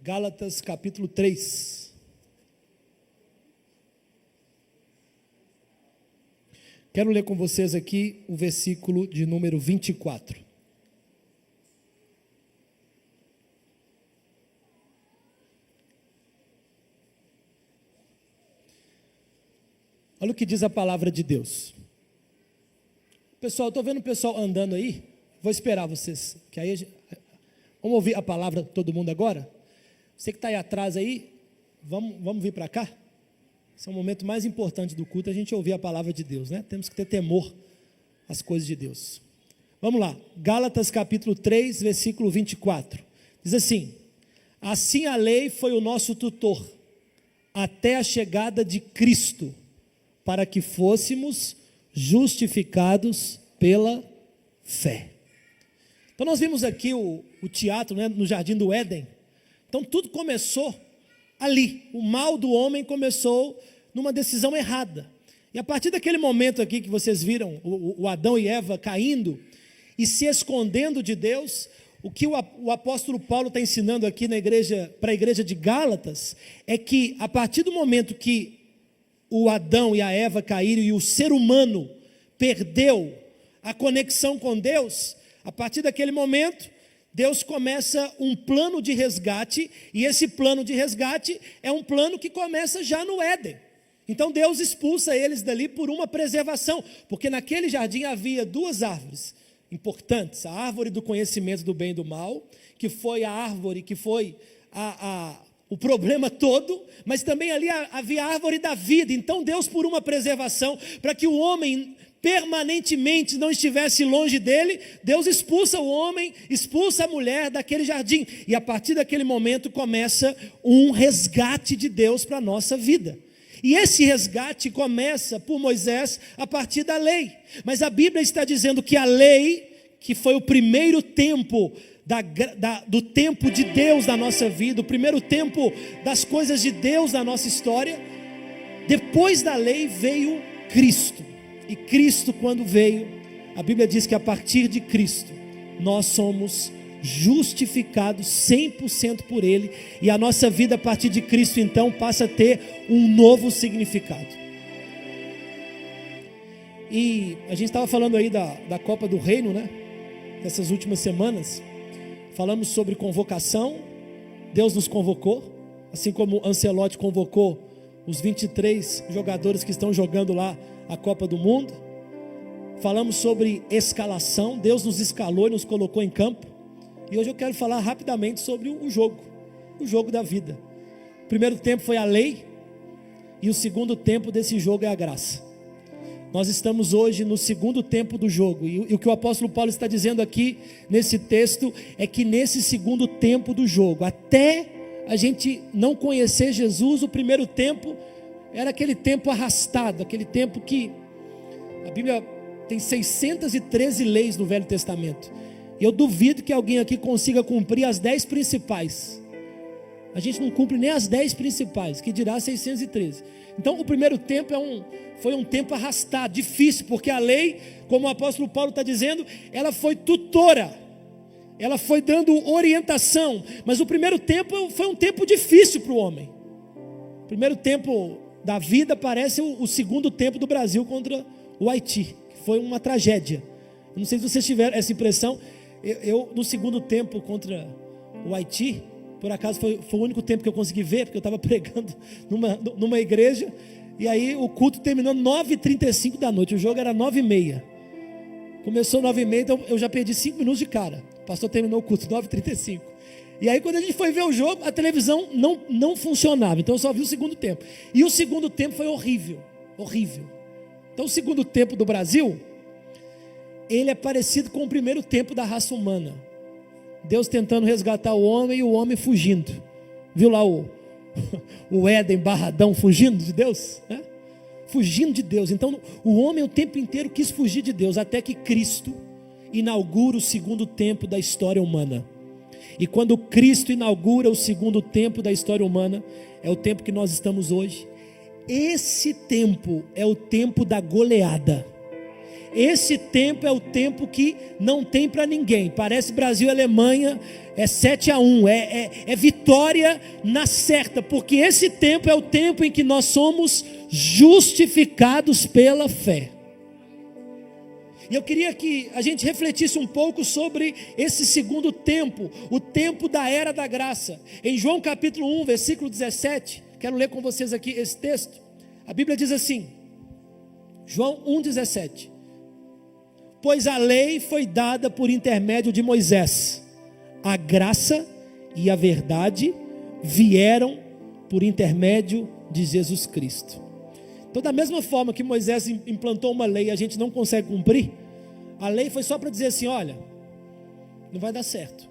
Gálatas capítulo 3. Quero ler com vocês aqui o versículo de número 24. Olha o que diz a palavra de Deus. Pessoal, estou vendo o pessoal andando aí. Vou esperar vocês, que aí vamos ouvir a palavra todo mundo agora? Você que está aí atrás aí, vamos vir para cá? Esse é o momento mais importante do culto, a gente ouvir a palavra de Deus, né? Temos que ter temor às coisas de Deus. Vamos lá, Gálatas capítulo 3, versículo 24. Diz assim: assim a lei foi o nosso tutor, até a chegada de Cristo, para que fôssemos justificados pela fé. Então nós vimos aqui o teatro, né, no Jardim do Éden. Então tudo começou ali, o mal do homem começou numa decisão errada, e a partir daquele momento aqui que vocês viram, o Adão e Eva caindo, e se escondendo de Deus, o que o apóstolo Paulo está ensinando aqui na igreja, para a igreja de Gálatas, é que a partir do momento que o Adão e a Eva caíram, e o ser humano perdeu a conexão com Deus, a partir daquele momento, Deus começa um plano de resgate, e esse plano de resgate é um plano que começa já no Éden. Então Deus expulsa eles dali por uma preservação, porque naquele jardim havia duas árvores importantes: a árvore do conhecimento do bem e do mal, que foi a árvore que foi o problema todo, mas também ali havia a árvore da vida. Então Deus, por uma preservação, para que o homem permanentemente não estivesse longe dele, Deus expulsa o homem, expulsa a mulher daquele jardim, e a partir daquele momento começa um resgate de Deus para a nossa vida. E esse resgate começa por Moisés a partir da lei, mas a Bíblia está dizendo que a lei, que foi o primeiro tempo do tempo de Deus na nossa vida, o primeiro tempo das coisas de Deus na nossa história, depois da lei veio Cristo. E Cristo, quando veio, a Bíblia diz que a partir de Cristo nós somos justificados 100% por Ele, e a nossa vida a partir de Cristo então passa a ter um novo significado. E a gente estava falando aí da Copa do Reino, né? Nessas últimas semanas falamos sobre convocação. Deus nos convocou, assim como Ancelotti convocou os 23 jogadores que estão jogando lá a Copa do Mundo. Falamos sobre escalação. Deus nos escalou e nos colocou em campo. E hoje eu quero falar rapidamente sobre o jogo da vida. O primeiro tempo foi a lei, e o segundo tempo desse jogo é a graça. Nós estamos hoje no segundo tempo do jogo, e o que o apóstolo Paulo está dizendo aqui nesse texto é que nesse segundo tempo do jogo, até a gente não conhecer Jesus, o primeiro tempo era aquele tempo arrastado, aquele tempo que a Bíblia tem 613 leis no Velho Testamento, e eu duvido que alguém aqui consiga cumprir as 10 principais. A gente não cumpre nem as 10 principais, que dirá 613. Então o primeiro tempo foi um tempo arrastado, difícil, porque a lei, como o apóstolo Paulo está dizendo, ela foi tutora, ela foi dando orientação, mas o primeiro tempo foi um tempo difícil para o homem. O primeiro tempo da vida parece o segundo tempo do Brasil contra o Haiti, que foi uma tragédia. Eu não sei se vocês tiveram essa impressão. Eu no segundo tempo contra o Haiti, por acaso foi o único tempo que eu consegui ver, porque eu estava pregando numa igreja, e aí o culto terminou 9h35 da noite, o jogo era 9h30, começou 9h30, então eu já perdi 5 minutos de cara. O pastor terminou o culto 9h35, e aí quando a gente foi ver o jogo, a televisão não funcionava, então eu só vi o segundo tempo, e o segundo tempo foi horrível. Então o segundo tempo do Brasil, ele é parecido com o primeiro tempo da raça humana. Deus tentando resgatar o homem e o homem fugindo. Viu lá o Éden barradão fugindo de Deus, né? Fugindo de Deus. Então o homem o tempo inteiro quis fugir de Deus, até que Cristo inaugura o segundo tempo da história humana. E quando Cristo inaugura o segundo tempo da história humana, é o tempo que nós estamos hoje. Esse tempo é o tempo da goleada. esse tempo é o tempo que não tem para ninguém. Parece Brasil e Alemanha, é 7-1, é vitória na certa, porque esse tempo é o tempo em que nós somos justificados pela fé. E eu queria que a gente refletisse um pouco sobre esse segundo tempo, o tempo da era da graça. Em João capítulo 1, versículo 17, quero ler com vocês aqui esse texto. A Bíblia diz assim, João 1,17: pois a lei foi dada por intermédio de Moisés, a graça e a verdade vieram por intermédio de Jesus Cristo. Então, da mesma forma que Moisés implantou uma lei e a gente não consegue cumprir, a lei foi só para dizer assim, olha, não vai dar certo.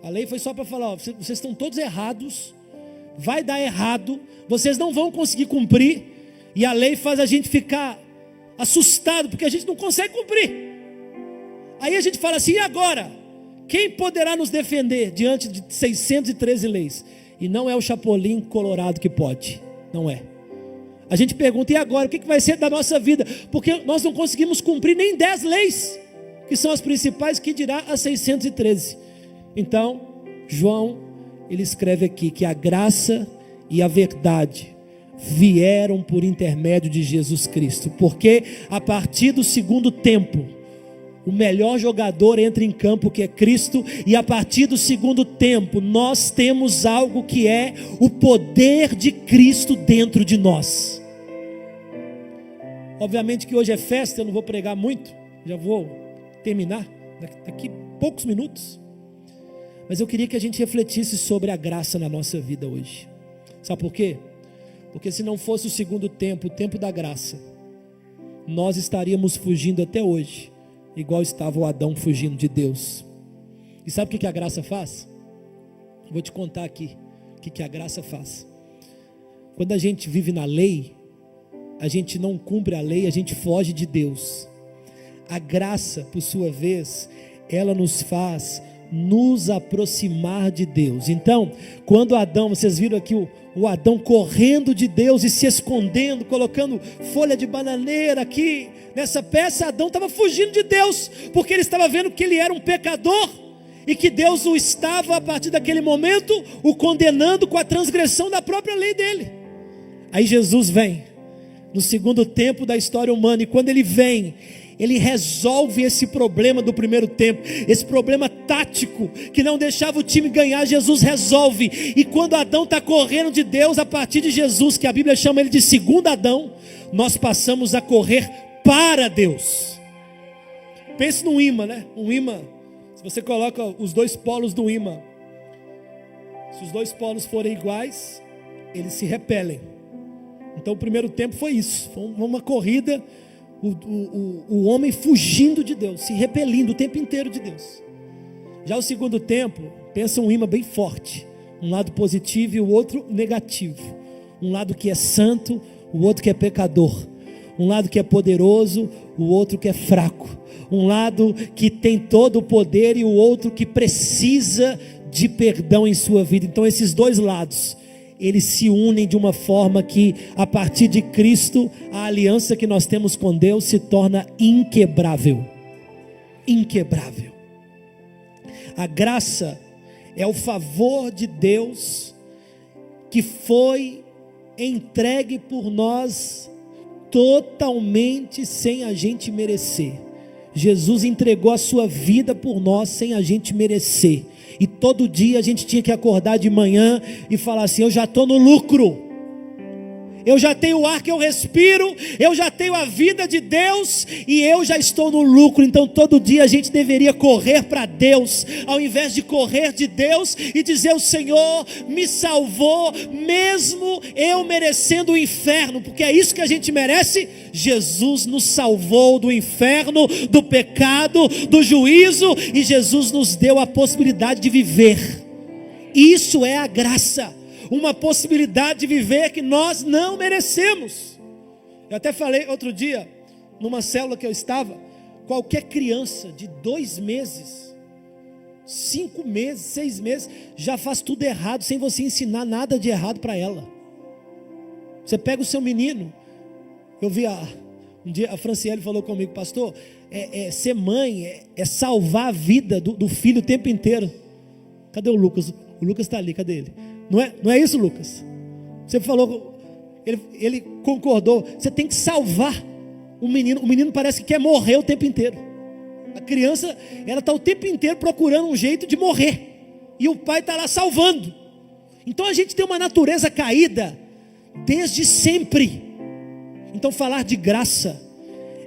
A lei foi só para falar, ó, vocês estão todos errados, vai dar errado, vocês não vão conseguir cumprir, e a lei faz a gente ficar assustado, porque a gente não consegue cumprir. Aí a gente fala assim, e agora? Quem poderá nos defender diante de 613 leis? E não é o Chapolin Colorado que pode, não é. A gente pergunta, e agora? O que vai ser da nossa vida? Porque nós não conseguimos cumprir nem 10 leis, que são as principais, que dirá as 613. Então, João, ele escreve aqui que a graça e a verdade vieram por intermédio de Jesus Cristo, porque a partir do segundo tempo, o melhor jogador entra em campo, que é Cristo, e a partir do segundo tempo, nós temos algo que é o poder de Cristo dentro de nós. Obviamente que hoje é festa, eu não vou pregar muito, já vou terminar, daqui poucos minutos, mas eu queria que a gente refletisse sobre a graça na nossa vida hoje. Sabe por quê? Porque se não fosse o segundo tempo, o tempo da graça, nós estaríamos fugindo até hoje, igual estava o Adão fugindo de Deus. E sabe o que a graça faz? Vou te contar aqui o que a graça faz. Quando a gente vive na lei, a gente não cumpre a lei, a gente foge de Deus. A graça, por sua vez, ela nos faz nos aproximar de Deus. Então, quando Adão, vocês viram aqui o Adão correndo de Deus e se escondendo, colocando folha de bananeira aqui nessa peça, Adão estava fugindo de Deus, porque ele estava vendo que ele era um pecador, e que Deus o estava, a partir daquele momento, o condenando com a transgressão da própria lei dele. Aí Jesus vem, no segundo tempo da história humana, e quando ele vem, ele resolve esse problema do primeiro tempo, esse problema tático, que não deixava o time ganhar. Jesus resolve, e quando Adão está correndo de Deus, a partir de Jesus, que a Bíblia chama ele de segundo Adão, nós passamos a correr para Deus. Pense num imã, né? Um imã, se você coloca os dois polos do imã, se os dois polos forem iguais, eles se repelem. Então o primeiro tempo foi isso, foi uma corrida, o homem fugindo de Deus, se repelindo o tempo inteiro de Deus. Já o segundo tempo, pensa um imã bem forte, um lado positivo e o outro negativo, um lado que é santo, o outro que é pecador, um lado que é poderoso, o outro que é fraco, um lado que tem todo o poder e o outro que precisa de perdão em sua vida. Então esses dois lados, eles se unem de uma forma que, a partir de Cristo, a aliança que nós temos com Deus se torna inquebrável. Inquebrável. A graça é o favor de Deus que foi entregue por nós totalmente sem a gente merecer. Jesus entregou a sua vida por nós sem a gente merecer. E todo dia a gente tinha que acordar de manhã e falar assim: eu já estou no lucro, eu já tenho o ar que eu respiro, eu já tenho a vida de Deus e eu já estou no lucro. Então todo dia a gente deveria correr para Deus, ao invés de correr de Deus e dizer: o Senhor me salvou, mesmo eu merecendo o inferno, porque é isso que a gente merece. Jesus nos salvou do inferno, do pecado, do juízo, e Jesus nos deu a possibilidade de viver. Isso é a graça, uma possibilidade de viver que nós não merecemos. Eu até falei outro dia, numa célula que eu estava, qualquer criança de 2 meses, 5 meses, 6 meses, já faz tudo errado, sem você ensinar nada de errado para ela. Você pega o seu menino, eu vi Um dia a Franciele falou comigo: pastor, ser mãe é salvar a vida do filho o tempo inteiro. Cadê o Lucas? O Lucas está ali, cadê ele? Não é isso, Lucas? Você falou, ele concordou. Você tem que salvar o menino parece que quer morrer o tempo inteiro. A criança, ela está o tempo inteiro procurando um jeito de morrer, e o pai está lá salvando. Então a gente tem uma natureza caída desde sempre. Então falar de graça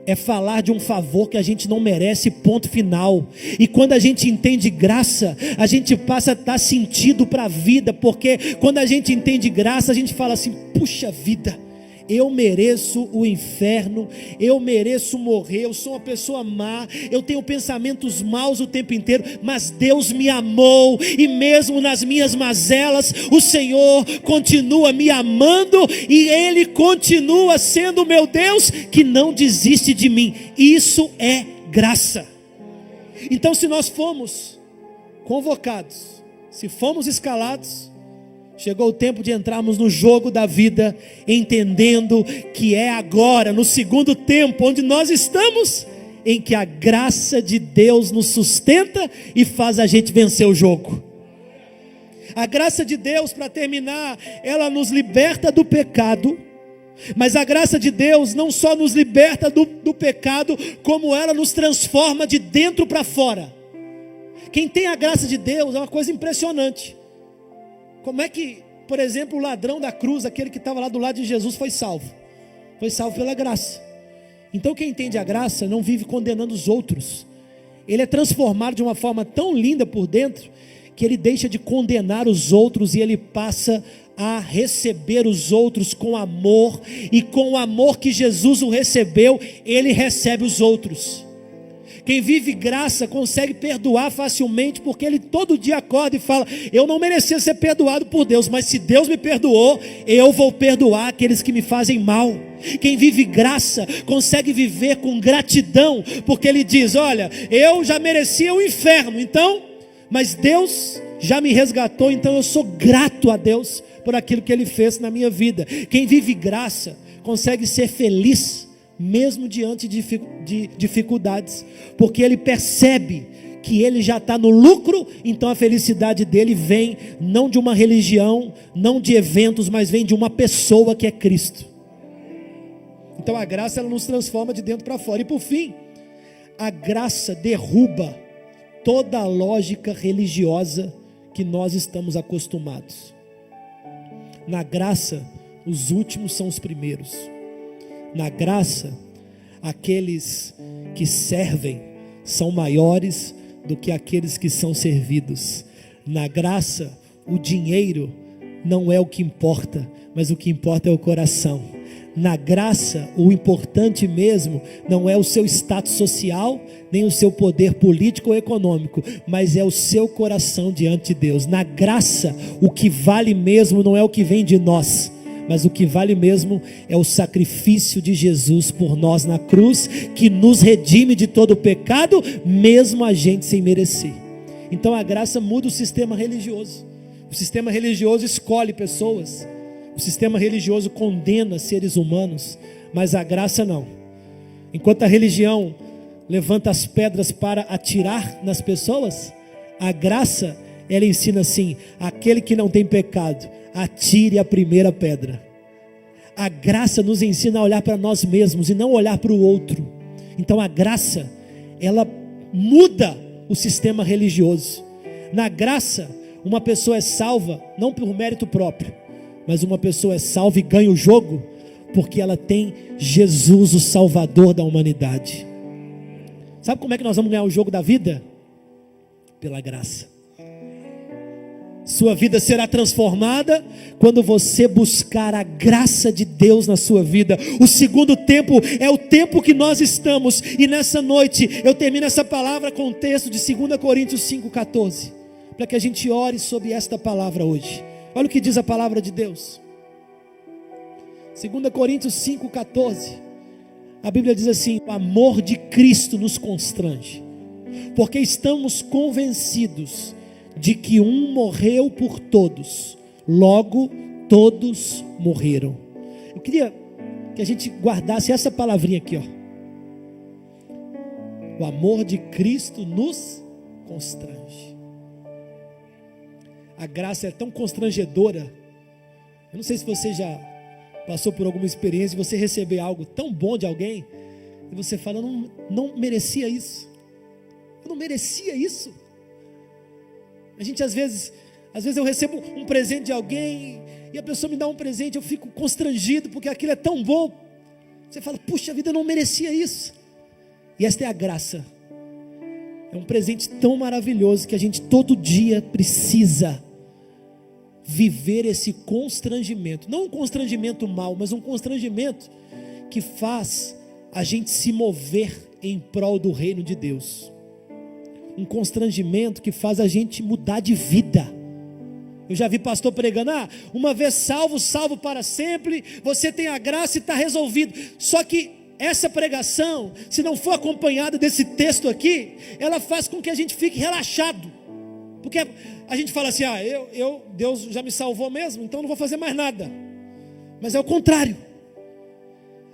é falar de um favor que a gente não merece, ponto final. E quando a gente entende graça, a gente passa a dar sentido para a vida, porque quando a gente entende graça, a gente fala assim: puxa vida, eu mereço o inferno, eu mereço morrer, eu sou uma pessoa má, eu tenho pensamentos maus o tempo inteiro, mas Deus me amou, e mesmo nas minhas mazelas, o Senhor continua me amando, e Ele continua sendo o meu Deus, que não desiste de mim. Isso é graça. Então, se nós fomos convocados, se fomos escalados, chegou o tempo de entrarmos no jogo da vida, entendendo que é agora, no segundo tempo, onde nós estamos, em que a graça de Deus nos sustenta e faz a gente vencer o jogo. A graça de Deus, para terminar, ela nos liberta do pecado, mas a graça de Deus não só nos liberta do pecado, como ela nos transforma de dentro para fora. Quem tem a graça de Deus é uma coisa impressionante. Como é que, por exemplo, o ladrão da cruz, aquele que estava lá do lado de Jesus, foi salvo? Foi salvo pela graça. Então quem entende a graça não vive condenando os outros. Ele é transformado de uma forma tão linda por dentro, que ele deixa de condenar os outros, e ele passa a receber os outros com amor, e com o amor que Jesus o recebeu, ele recebe os outros. Quem vive graça consegue perdoar facilmente, porque ele todo dia acorda e fala: eu não merecia ser perdoado por Deus, mas se Deus me perdoou, eu vou perdoar aqueles que me fazem mal. Quem vive graça consegue viver com gratidão, porque ele diz: olha, eu já merecia o inferno, então, mas Deus já me resgatou, então eu sou grato a Deus por aquilo que Ele fez na minha vida. Quem vive graça consegue ser feliz mesmo diante de dificuldades, porque ele percebe que ele já está no lucro. Então a felicidade dele vem não de uma religião, não de eventos, mas vem de uma pessoa que é Cristo. Então a graça, ela nos transforma de dentro para fora. E por fim, a graça derruba toda a lógica religiosa que nós estamos acostumados. Na graça, os últimos são os primeiros. Na graça, aqueles que servem são maiores do que aqueles que são servidos. Na graça, o dinheiro não é o que importa, mas o que importa é o coração. Na graça, o importante mesmo não é o seu status social, nem o seu poder político ou econômico, mas é o seu coração diante de Deus. Na graça, o que vale mesmo não é o que vem de nós, mas o que vale mesmo é o sacrifício de Jesus por nós na cruz, que nos redime de todo o pecado, mesmo a gente sem merecer. Então a graça muda o sistema religioso. O sistema religioso escolhe pessoas, o sistema religioso condena seres humanos, mas a graça não. Enquanto a religião levanta as pedras para atirar nas pessoas, a graça, ela ensina assim: aquele que não tem pecado, atire a primeira pedra. A graça nos ensina a olhar para nós mesmos e não olhar para o outro. Então a graça, ela muda o sistema religioso. Na graça, uma pessoa é salva não por mérito próprio, mas uma pessoa é salva e ganha o jogo porque ela tem Jesus, o Salvador da humanidade. Sabe como é que nós vamos ganhar o jogo da vida? Pela graça. Sua vida será transformada quando você buscar a graça de Deus na sua vida. O segundo tempo é o tempo que nós estamos. E nessa noite eu termino essa palavra com o texto de 2 Coríntios 5,14, para que a gente ore sobre esta palavra hoje. Olha o que diz a palavra de Deus. 2 Coríntios 5,14. A Bíblia diz assim: o amor de Cristo nos constrange, porque estamos convencidos de que um morreu por todos, logo todos morreram. Eu queria que a gente guardasse essa palavrinha aqui, ó. O amor de Cristo nos constrange. A graça é tão constrangedora. Eu não sei se você já passou por alguma experiência, você receber algo tão bom de alguém, e você fala, não merecia isso. Eu não merecia isso. A gente às vezes eu recebo um presente de alguém, e a pessoa me dá um presente, eu fico constrangido, porque aquilo é tão bom. Você fala, puxa vida, eu não merecia isso. E esta é a graça. É um presente tão maravilhoso, que a gente todo dia precisa viver esse constrangimento. Não um constrangimento mau, mas um constrangimento que faz a gente se mover em prol do reino de Deus. Um constrangimento que faz a gente mudar de vida. Eu já vi pastor pregando, uma vez salvo, salvo para sempre, você tem a graça e está resolvido. Só que essa pregação, se não for acompanhada desse texto aqui, ela faz com que a gente fique relaxado. Porque a gente fala assim, Deus já me salvou mesmo, então não vou fazer mais nada. Mas é o contrário.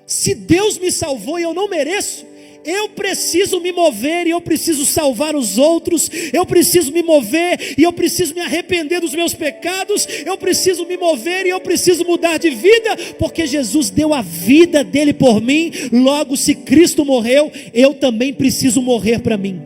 Se Deus me salvou e eu não mereço, eu preciso me mover e eu preciso salvar os outros. Eu preciso me mover e eu preciso me arrepender dos meus pecados. Eu preciso me mover e eu preciso mudar de vida, porque Jesus deu a vida dele por mim. Logo, se Cristo morreu, eu também preciso morrer para mim.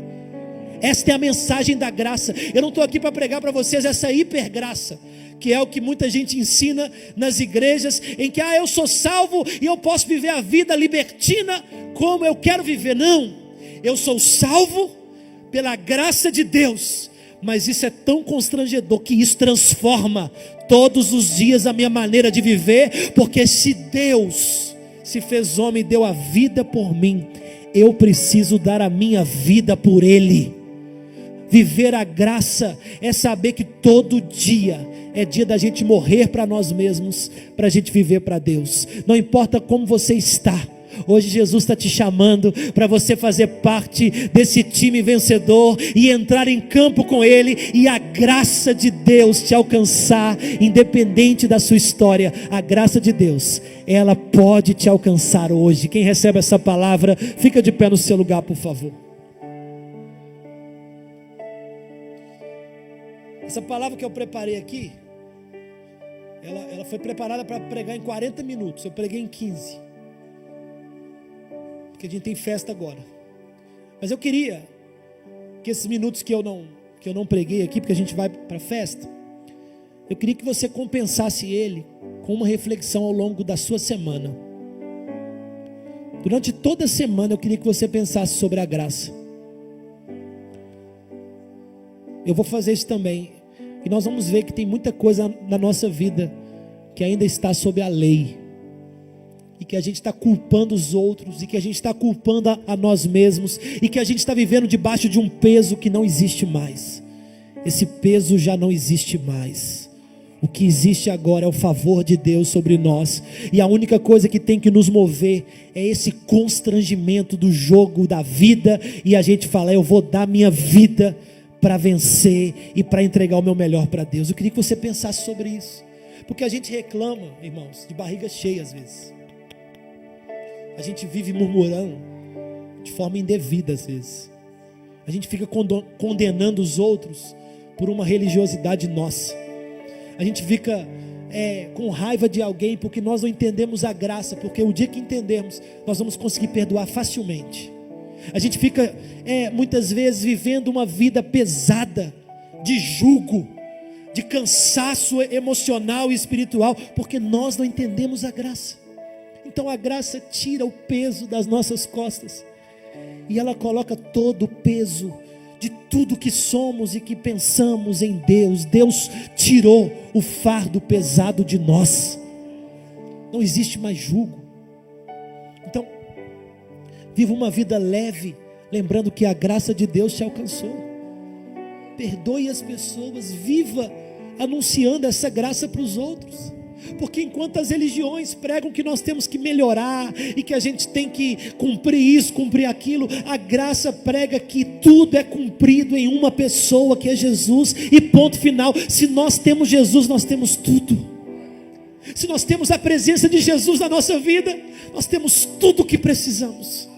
Esta é a mensagem da graça. Eu não estou aqui para pregar para vocês essa hipergraça, que é o que muita gente ensina nas igrejas, em que eu sou salvo e eu posso viver a vida libertina como eu quero viver. Não, eu sou salvo pela graça de Deus, mas isso é tão constrangedor que isso transforma todos os dias a minha maneira de viver, porque se Deus se fez homem e deu a vida por mim, eu preciso dar a minha vida por Ele. Viver a graça é saber que todo dia é dia da gente morrer para nós mesmos, para a gente viver para Deus. Não importa como você está, hoje Jesus está te chamando para você fazer parte desse time vencedor e entrar em campo com Ele, e a graça de Deus te alcançar, independente da sua história. A graça de Deus, ela pode te alcançar hoje. Quem recebe essa palavra, fica de pé no seu lugar, por favor. Essa palavra que eu preparei aqui, ela foi preparada para pregar em 40 minutos. Eu preguei em 15, porque a gente tem festa agora. Mas eu queria que esses minutos que eu não preguei aqui, porque a gente vai para a festa, eu queria que você compensasse ele com uma reflexão ao longo da sua semana. Durante toda a semana eu queria que você pensasse sobre a graça. Eu vou fazer isso também. E nós vamos ver que tem muita coisa na nossa vida que ainda está sob a lei, e que a gente está culpando os outros, e que a gente está culpando a nós mesmos, e que a gente está vivendo debaixo de um peso que não existe mais. Esse peso já não existe mais. O que existe agora é o favor de Deus sobre nós, e a única coisa que tem que nos mover é esse constrangimento do jogo da vida, e a gente fala, eu vou dar minha vida para vencer e para entregar o meu melhor para Deus. Eu queria que você pensasse sobre isso, porque a gente reclama, irmãos, de barriga cheia às vezes. A gente vive murmurando de forma indevida às vezes. A gente fica condenando os outros por uma religiosidade nossa. A gente fica com raiva de alguém porque nós não entendemos a graça, porque o dia que entendermos, nós vamos conseguir perdoar facilmente. A gente fica muitas vezes vivendo uma vida pesada, de jugo, de cansaço emocional e espiritual, porque nós não entendemos a graça. Então a graça tira o peso das nossas costas, e ela coloca todo o peso de tudo que somos e que pensamos em Deus. Deus tirou o fardo pesado de nós. Não existe mais jugo. Então, viva uma vida leve, lembrando que a graça de Deus te alcançou. Perdoe as pessoas, viva anunciando essa graça para os outros. Porque enquanto as religiões pregam que nós temos que melhorar e que a gente tem que cumprir isso, cumprir aquilo, a graça prega que tudo é cumprido em uma pessoa, que é Jesus, e ponto final. Se nós temos Jesus, nós temos tudo. Se nós temos a presença de Jesus na nossa vida, nós temos tudo o que precisamos.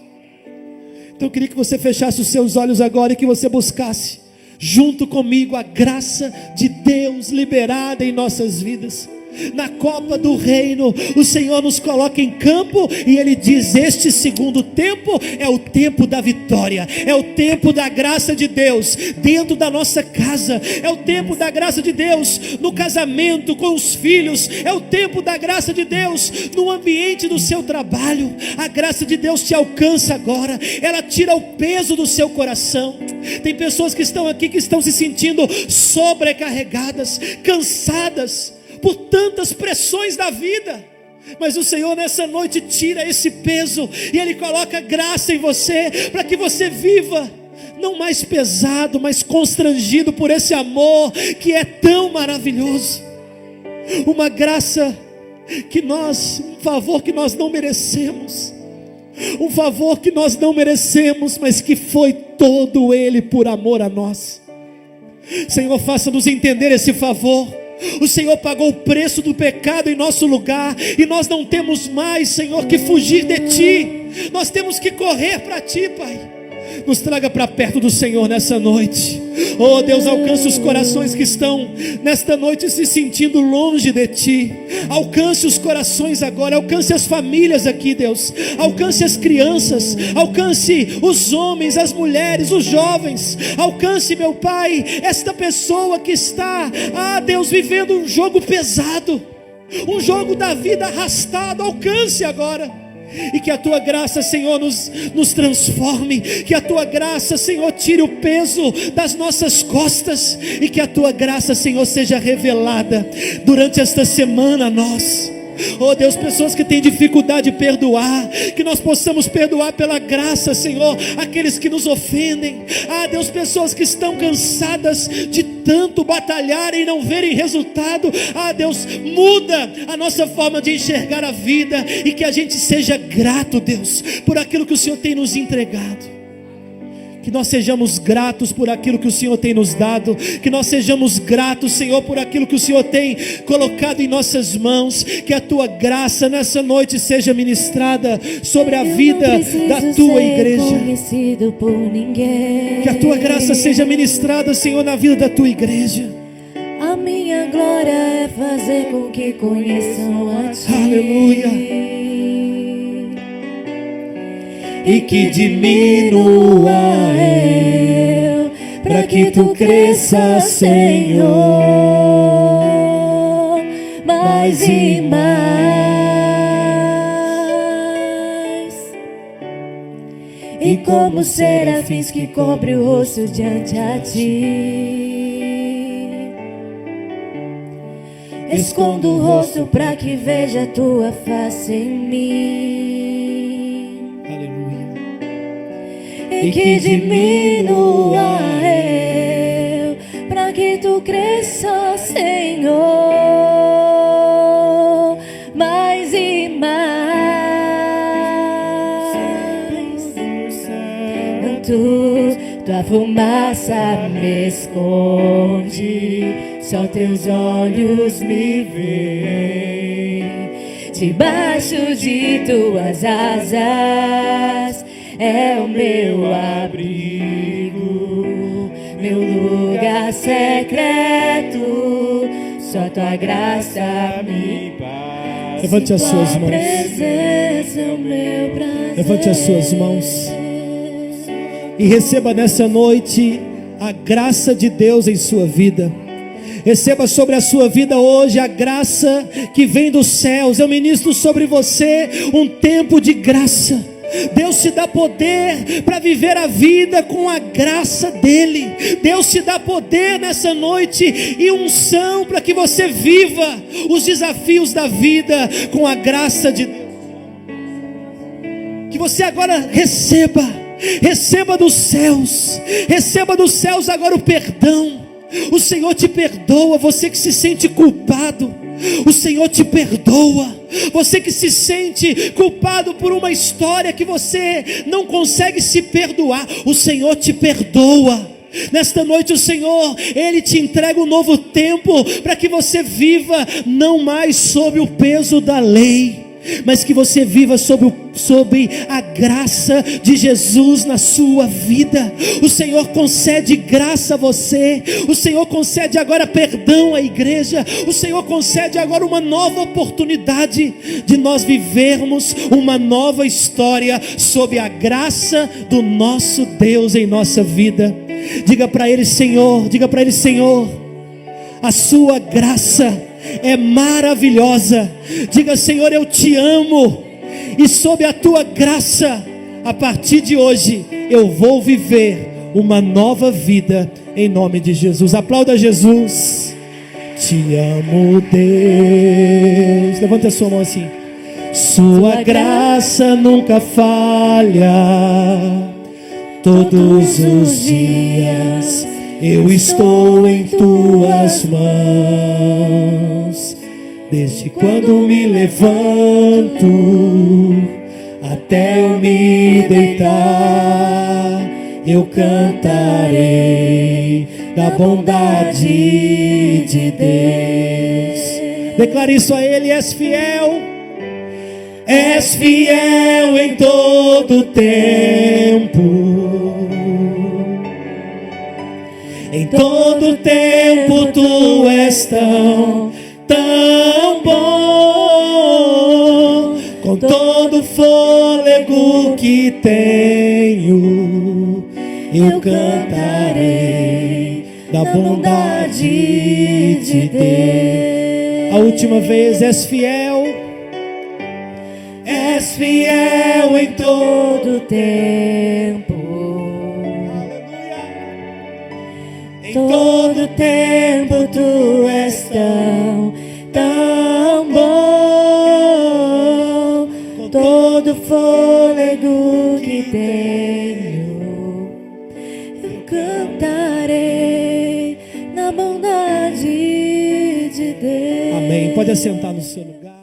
Então eu queria que você fechasse os seus olhos agora e que você buscasse junto comigo a graça de Deus liberada em nossas vidas. Na Copa do Reino, o Senhor nos coloca em campo e Ele diz: este segundo tempo é o tempo da vitória, é o tempo da graça de Deus dentro da nossa casa, é o tempo da graça de Deus no casamento, com os filhos, é o tempo da graça de Deus no ambiente do seu trabalho. A graça de Deus te alcança agora, ela tira o peso do seu coração. Tem pessoas que estão aqui que estão se sentindo sobrecarregadas, cansadas por tantas pressões da vida, mas o Senhor nessa noite tira esse peso e Ele coloca graça em você, para que você viva não mais pesado, mas constrangido por esse amor que é tão maravilhoso. Uma graça que um favor que nós não merecemos, um favor que nós não merecemos, mas que foi todo Ele por amor a nós. Senhor, faça-nos entender esse favor. O Senhor pagou o preço do pecado em nosso lugar, e nós não temos mais, Senhor, que fugir de Ti. Nós temos que correr para Ti, Pai. Nos traga para perto do Senhor nessa noite. Oh Deus, alcance os corações que estão nesta noite se sentindo longe de Ti. Alcance os corações agora, alcance as famílias aqui, Deus. Alcance as crianças, alcance os homens, as mulheres, os jovens. Alcance, meu Pai, esta pessoa que está, Deus, vivendo um jogo pesado, um jogo da vida arrastado. Alcance agora. E que a Tua graça, Senhor, nos transforme. Que a Tua graça, Senhor, tire o peso das nossas costas. E que a Tua graça, Senhor, seja revelada durante esta semana a nós. Oh Deus, pessoas que têm dificuldade de perdoar, que nós possamos perdoar pela graça, Senhor, aqueles que nos ofendem. Deus, pessoas que estão cansadas de tanto batalhar e não verem resultado. Deus, muda a nossa forma de enxergar a vida, e que a gente seja grato, Deus, por aquilo que o Senhor tem nos entregado. Que nós sejamos gratos por aquilo que o Senhor tem nos dado. Que nós sejamos gratos, Senhor, por aquilo que o Senhor tem colocado em nossas mãos. Que a Tua graça nessa noite seja ministrada sobre a vida da Tua igreja. Que a Tua graça seja ministrada, Senhor, na vida da Tua igreja. A minha glória é fazer com que conheçam a Ti. Aleluia. E que diminua eu, para que Tu cresça, Senhor, mais e mais. E como serafins que cobre o rosto diante a Ti, escondo o rosto para que veja a Tua face em mim. E que diminua eu, para que Tu cresça, Senhor, mais e mais. Tua fumaça me esconde, só Teus olhos me veem. Debaixo de Tuas asas é o meu abrigo, meu lugar secreto, só Tua graça me basta. Levante as suas mãos. Presença, o meu prazer. Levante as suas mãos e receba nessa noite a graça de Deus em sua vida. Receba sobre a sua vida hoje a graça que vem dos céus. Eu ministro sobre você um tempo de graça. Deus te dá poder para viver a vida com a graça dEle. Deus te dá poder nessa noite e unção para que você viva os desafios da vida com a graça de Deus. Que você agora receba dos céus agora o perdão. O Senhor te perdoa, você que se sente culpado. O Senhor te perdoa. Você que se sente culpado por uma história que você não consegue se perdoar, o Senhor te perdoa. Nesta noite o Senhor, Ele te entrega um novo tempo, para que você viva não mais sob o peso da lei, mas que você viva sob a graça de Jesus na sua vida. O Senhor concede graça a você, o Senhor concede agora perdão à igreja, o Senhor concede agora uma nova oportunidade de nós vivermos uma nova história sob a graça do nosso Deus em nossa vida. Diga para Ele, Senhor, a sua graça é maravilhosa. Diga, Senhor, eu te amo, e sob a tua graça, a partir de hoje, eu vou viver uma nova vida, em nome de Jesus. Aplauda Jesus. Te amo, Deus. Levanta a sua mão assim. Sua graça nunca falha, todos os dias eu estou em tuas mãos. Desde quando me levanto até eu me deitar, eu cantarei da bondade de Deus. Declare isso a Ele. És fiel em todo tempo. Em todo tempo tu és tão bom. Com todo fôlego que tenho, eu cantarei da bondade de Deus. A última vez, és fiel em todo tempo. Em todo tempo tu és tão bom. Com todo fôlego que tenho, eu cantarei na bondade de Deus. Amém. Pode assentar no seu lugar.